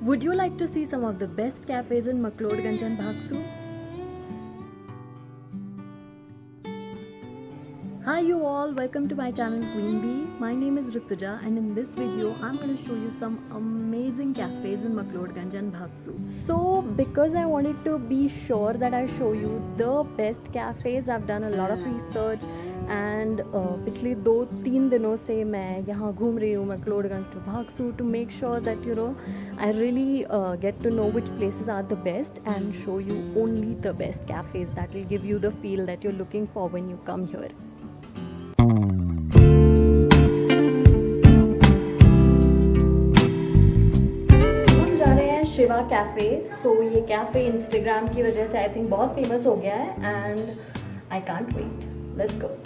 Would you like to see some of the best cafes in McLeodganj and Bhagsu? Hi you all, welcome to my channel Queen Bee. My name is Rituja and in this video I'm going to show you some amazing cafes in McLeodganj and Bhagsu. So because I wanted to be sure that I show you the best cafes, I've done a lot of research and पिछले 2-3 दिनों से मैं यहाँ घूम रही हूँ McLeodganj to Bhagsu to make sure that I really get to know which places are the best and show you only the best cafes that will give you the feel that you're looking for when you come here. Shiva cafe. So ये cafe Instagram की वजह से I think बहुत famous हो गया है and I can't wait. Let's go.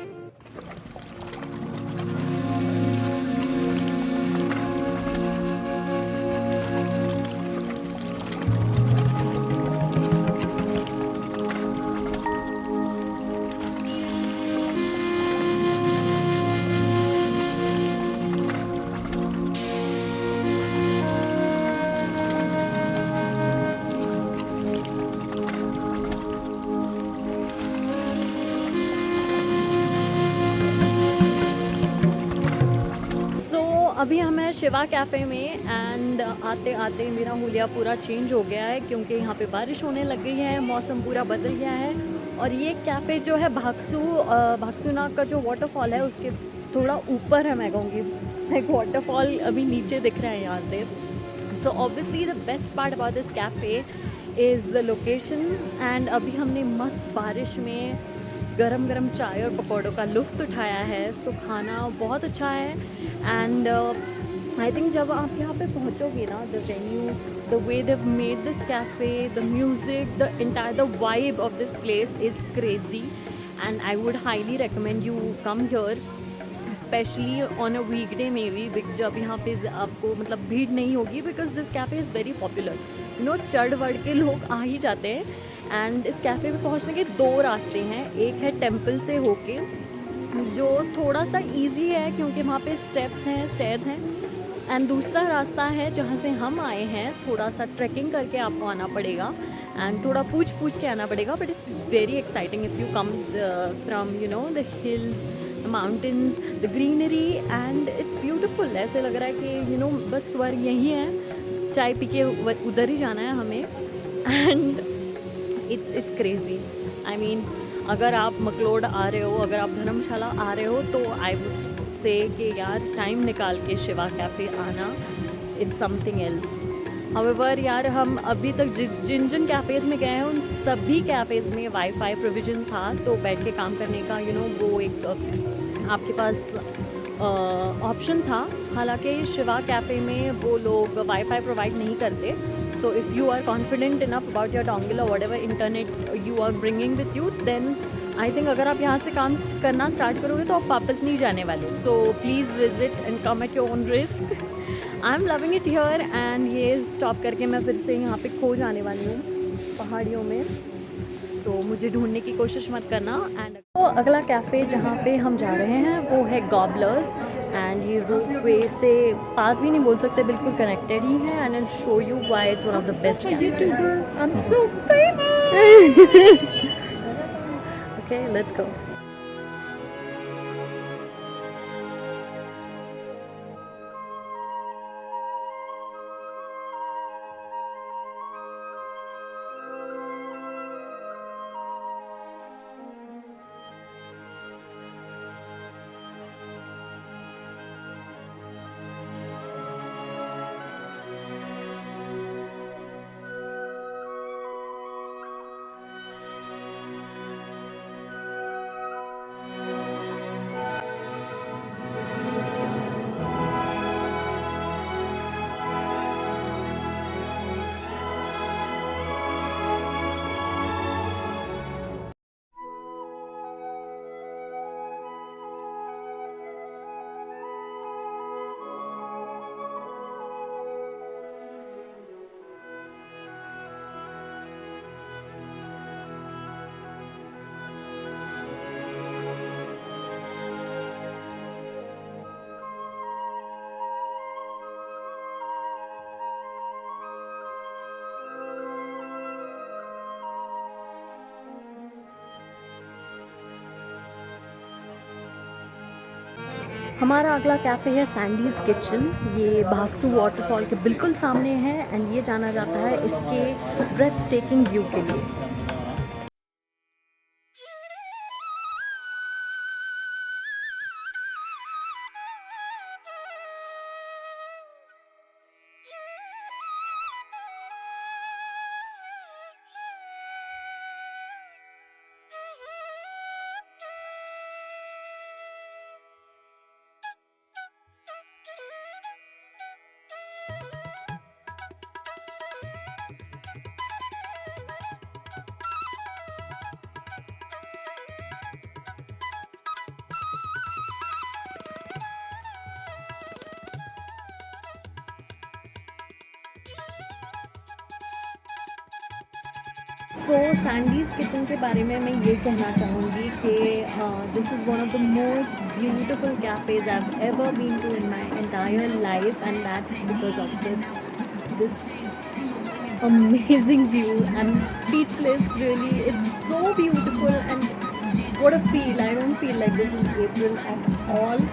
अभी हम हैं शिवा कैफ़े में एंड आते आते मेरा हुलिया पूरा चेंज हो गया है क्योंकि यहाँ पे बारिश होने लग गई है, मौसम पूरा बदल गया है. और ये कैफ़े जो है भागसूनाग का जो वाटरफॉल है उसके थोड़ा ऊपर है. मैं कहूँगी एक वाटरफॉल अभी नीचे दिख रहा है यहाँ से. So obviously the best part about this cafe is the location. And अभी हमने मस्त बारिश में गरम गरम चाय और पकौड़ों का लुत्फ़ उठाया है. सो खाना बहुत अच्छा है एंड आई थिंक जब आप यहाँ पे पहुँचोगे ना, the venue, the way they made this cafe, the music, the entire the vibe of this place is crazy and I would highly recommend you come here specially on a weekday may be, जब यहाँ पे आपको मतलब भीड़ नहीं होगी because this cafe is very popular. चढ़ बढ़ के लोग आ ही जाते हैं. एंड इस कैफ़े पे पहुँचने के 2 रास्ते हैं. एक है टेम्पल से होके जो थोड़ा सा इजी है क्योंकि वहाँ पे स्टेयर्स हैं. एंड दूसरा रास्ता है जहाँ से हम आए हैं, थोड़ा सा ट्रैकिंग करके आपको आना पड़ेगा एंड थोड़ा पूछ के आना पड़ेगा. But it's very exciting if you come from the hills, the mountains, the greenery and it's beautiful. ऐसे लग रहा है कि बस स्वर्ग यहीं है, चाय पी के उधर ही जाना है हमें. And it's crazy. I mean अगर आप मकलोड आ रहे हो, अगर आप धर्मशाला आ रहे हो तो आई वुड से कि यार टाइम निकाल के शिवा कैफ़े आना, इट्स समथिंग एल्स. हाउएवर यार हम अभी तक जिन जिन कैफ़ेज़ में गए हैं उन सभी कैफ़ेज़ में वाईफाई प्रोविज़न था. तो बैठ के काम करने का वो एक आपके पास ऑप्शन था. हालांकि शिवा कैफ़े में वो लोग वाईफाई प्रोवाइड नहीं करते. So if you are confident enough about your dongle or whatever internet you are bringing with you, then I think अगर आप यहाँ से काम करना स्टार्ट करोगे तो आप वापस नहीं जाने वाले. So please visit and come at your own risk. I'm loving it here and ये स्टॉप करके मैं फिर से यहाँ पे खो जाने वाली हूँ पहाड़ियों में. तो मुझे ढूंढने की कोशिश मत करना. एंड तो अगला कैफ़े जहाँ पे हम जा रहे हैं वो है गॉबलर्स. एंड ये रोपवे से पास भी नहीं बोल सकते, बिल्कुल कनेक्टेड ही है. And I show you why it's one of the best YouTuber. I am so famous. Okay let's go. हमारा अगला कैफ़े है सैंडीज़ किचन। ये भागसू वाटरफॉल के बिल्कुल सामने है एंड ये जाना जाता है इसके ब्रेथ टेकिंग व्यू के लिए। सो सैंडीज़ किचन के बारे में मैं ये कहना चाहूँगी कि this is one of the most beautiful cafes I have ever been to in my entire life and that's because of this amazing view. I'm speechless really. It's so beautiful and what a feel. I don't feel like this is April at all.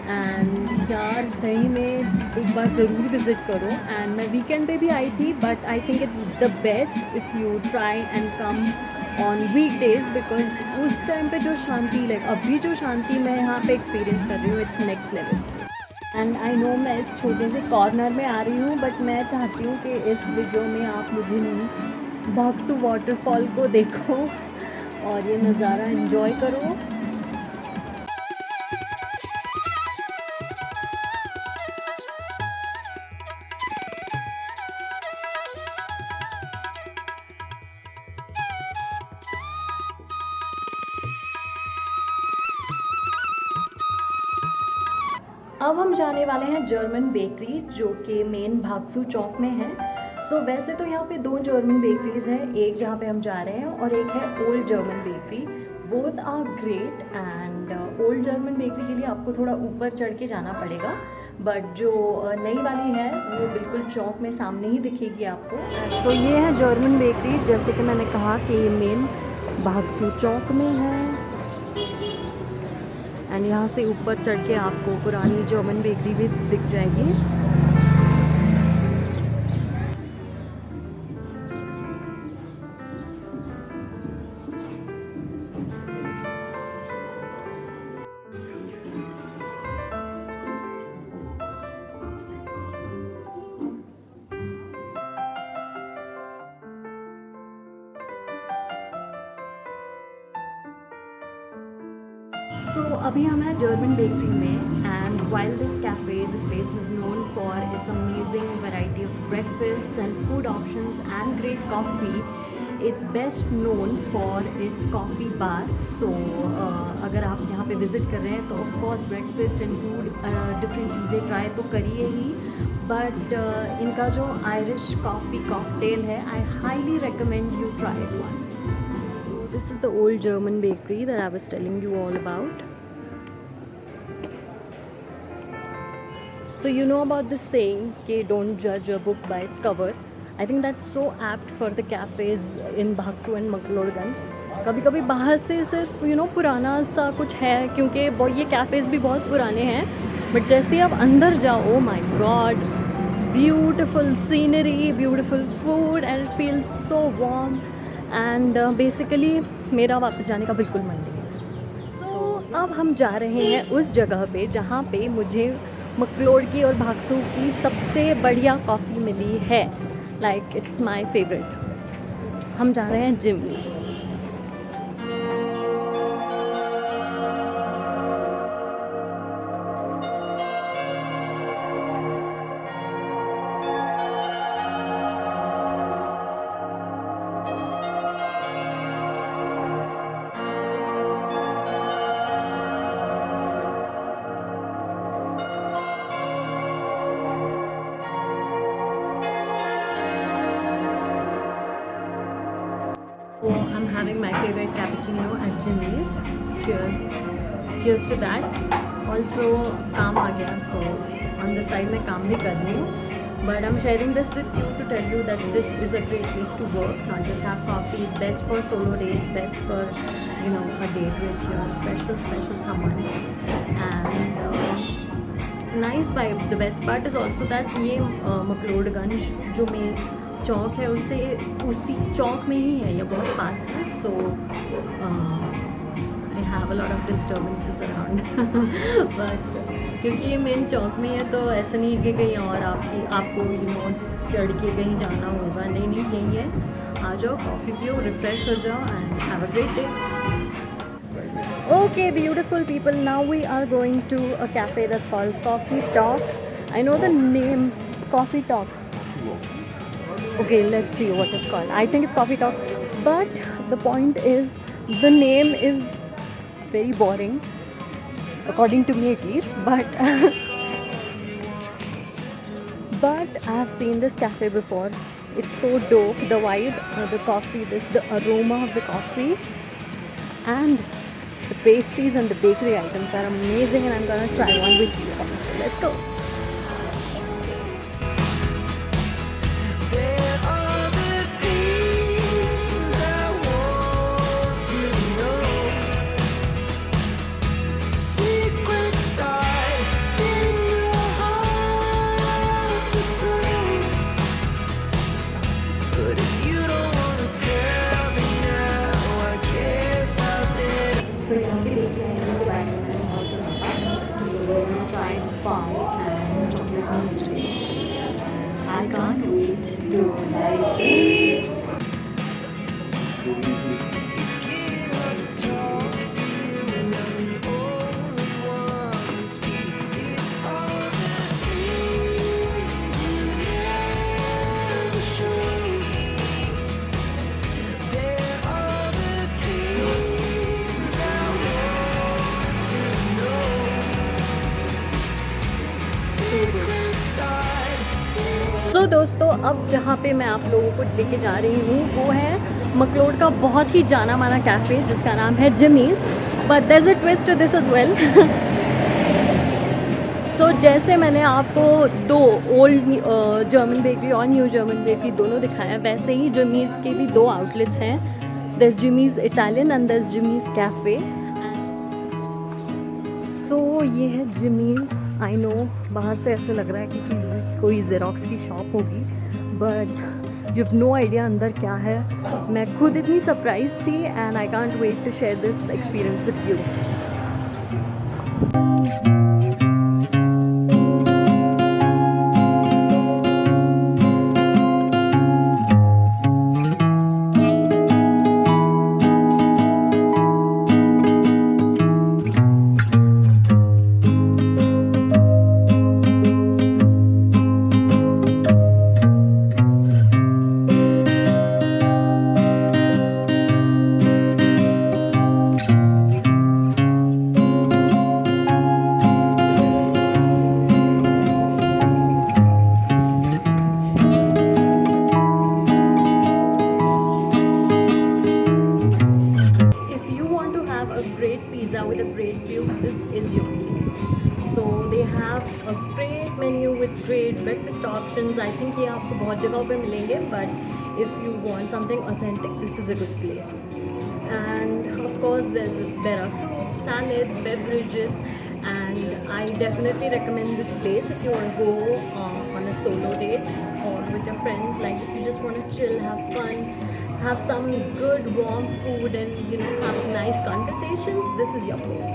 And यार सही में एक बार ज़रूर visit करो। And मैं weekend पे भी आई थी but I think it's the best if you try and come on week days because उस टाइम पे जो शांति लाइक अभी जो शांति मैं यहाँ पे एक्सपीरियंस कर रही हूँ it's next level. And I know मैं इस छोटे से कॉर्नर में आ रही हूँ बट मैं चाहती हूँ कि इस वीडियो में आप मुझे भागसू वाटरफॉल को देखो और ये नज़ारा एंजॉय करो। अब हम जाने वाले हैं जर्मन बेकरी जो कि मेन भागसू चौक में है। सो वैसे तो यहाँ पे दो जर्मन बेकरीज हैं, एक जहाँ पे हम जा रहे हैं और एक है old German bakery. Both are great and old German bakery के लिए आपको थोड़ा ऊपर चढ़ के जाना पड़ेगा बट जो नई वाली है वो बिल्कुल चौक में सामने ही दिखेगी आपको। सो ये है जर्मन बेकरी, जैसे कि मैंने कहा कि ये मेन भागसू चौक में है एंड यहाँ से ऊपर चढ़ के आपको पुरानी जर्मन बेकरी भी दिख जाएगी। सो अभी हम हैं जर्मन बेकरी में and while this cafe this place is known for its amazing variety of breakfast and food options and great coffee, it's best known for its coffee bar. So अगर आप यहाँ पे विज़िट कर रहे हैं तो of course breakfast and food different चीज़ें try तो करिए ही बट इनका जो आयरिश कॉफ़ी कॉकटेल है I highly recommend you try it once. This is the old German bakery that I was telling you all about. So you know about this saying कि don't judge a book by its cover. I think that's so apt for the cafes in Bhagsu and McLeodganj. कभी कभी बाहर से सिर्फ पुराना सा कुछ है क्योंकि ये कैफ़ेज़ भी बहुत पुराने हैं बट जैसे आप अंदर जाओ, my God, beautiful scenery, beautiful food and it feels so warm and basically मेरा वापस जाने का बिल्कुल मन नहीं है। तो अब हम जा रहे हैं उस जगह पे जहाँ पे मुझे मकलोडगी और भागसू की सबसे बढ़िया कॉफ़ी मिली है। Like it's my favourite. हम जा रहे हैं Jimny. So I'm having my favorite cappuccino at Jimmy's. Cheers. Cheers to that. Also काम आ गया so on the side मैं काम भी कर रही हूँ but I'm sharing this with you to tell you that this is a great place to work, not just have coffee, best for solo dates, best for a date with your special someone and nice vibe. The best part is also that ये मकलोडगंज जो main चौक है उससे उसी चौक में ही है, ये बहुत पास है. So I have a lot of disturbances around but क्योंकि ये मेन चौक में है तो ऐसा नहीं है कि कहीं और आपको चढ़ के कहीं जाना होगा. नहीं नहीं, यही है. आ जाओ, कॉफ़ी पियो, रिफ्रेश हो जाओ and have a great day. Okay, beautiful people, now we are going to a cafe that's called Coffee Talk. I know the name, Coffee Talk. Okay, let's see what it's called. I think it's Coffee Talk, but the point is the name is very boring according to me at least, but but I have seen this cafe before. It's so dope, the vibe, the coffee, the aroma of the coffee, and the pastries and the bakery items are amazing, and I'm gonna try one with you. So let's go. So यहाँ पे देखिए try pie and chocolate pastry. I can't wait to like it. तो दोस्तों, अब जहाँ पे मैं आप लोगों को लेके जा रही हूँ वो है मकलोड का बहुत ही जाना माना कैफ़े जिसका नाम है Jimmy's. But there is a twist to this as well. So जैसे मैंने आपको दो ओल्ड जर्मन बेकरी और न्यू जर्मन बेकरी दोनों दिखाया, वैसे ही जिमीज़ के भी दो आउटलेट्स हैं. There is Jimmy's Italian and there is Jimmy's cafe. So ये है जिमीज़. आई नो बाहर से ऐसे लग रहा है कि कोई ज़ेरॉक्स की शॉप होगी, but you have no idea अंदर क्या है. मैं खुद इतनी सरप्राइज थी and I can't wait to share this experience with you. With a great view, this is your place. So they have a great menu with great breakfast options. I think ये आपको बहुत जगहों पे मिलेंगे, but if you want something authentic, this is a good place. And of course there are soups, salads, beverages, and I definitely recommend this place if you want to go on a solo date or with your friends. Like if you just want to chill, have fun, have some good warm food, and have nice conversations, this is your place.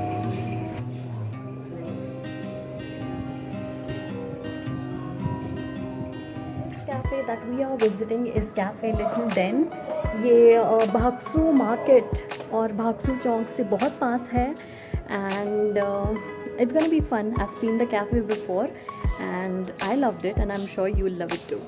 This cafe that we are visiting is Cafe Little Den. ये Bhagsu market और भागसू चौक से बहुत पास है, and it's gonna be fun. I've seen the cafe before and I loved it, and I'm sure you will love it too.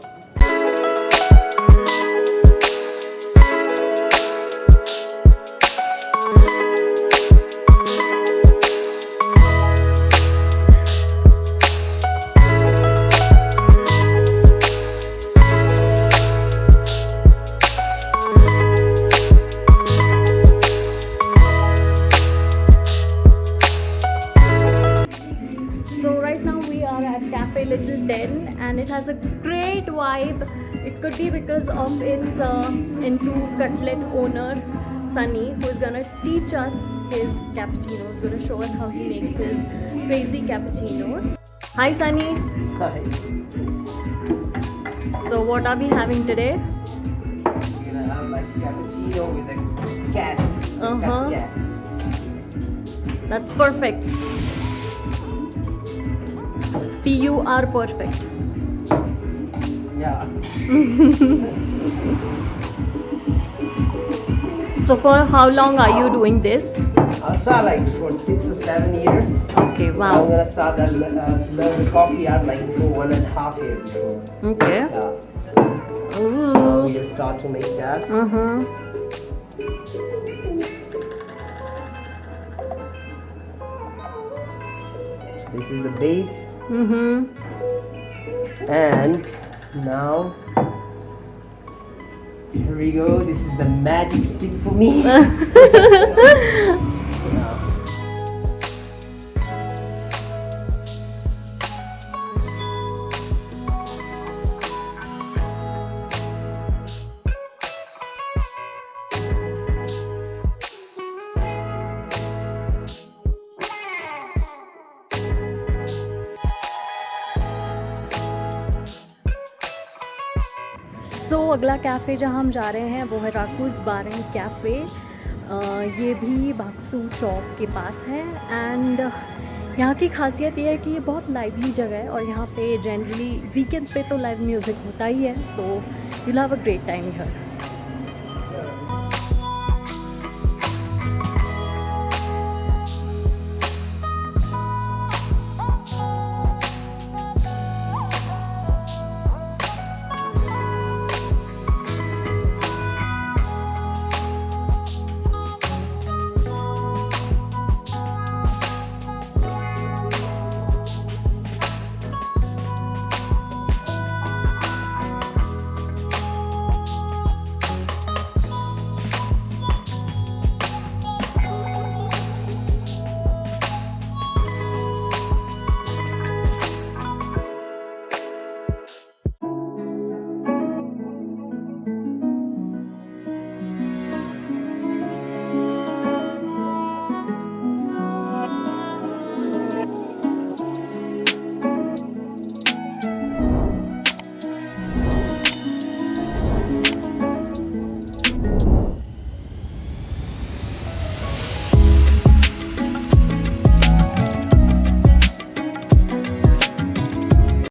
Cafe Little Den, and it has a great vibe. It could be because of its improved cutlet owner Sunny, who is gonna teach us his cappuccinos, gonna show us how he makes his crazy cappuccinos. Hi Sunny. Hi. So what are we having today? You're gonna have like cappuccino with a cat. Uh-huh. Cat. That's perfect. PUR perfect. Yeah. So for how long are you doing this? I'll start like for 6 or 7 years. Okay, I'm wow. gonna start that learn the coffee art like for 1.5 years before. Okay. Yeah. Now Ooh. we'll start to make that. Uh-huh. This is the base, Mm-hmm. and now here we go. This is the magic stick for me. Yeah. सो अगला cafe जहाँ हम जा रहे हैं वो है राकूज बार and cafe. ये भी भागसू चौक के पास है एंड यहाँ की खासियत ये है कि ये बहुत लाइवली जगह है और यहाँ पे जनरली वीकेंड पे तो लाइव म्यूज़िक होता ही है, so you will have a great time here.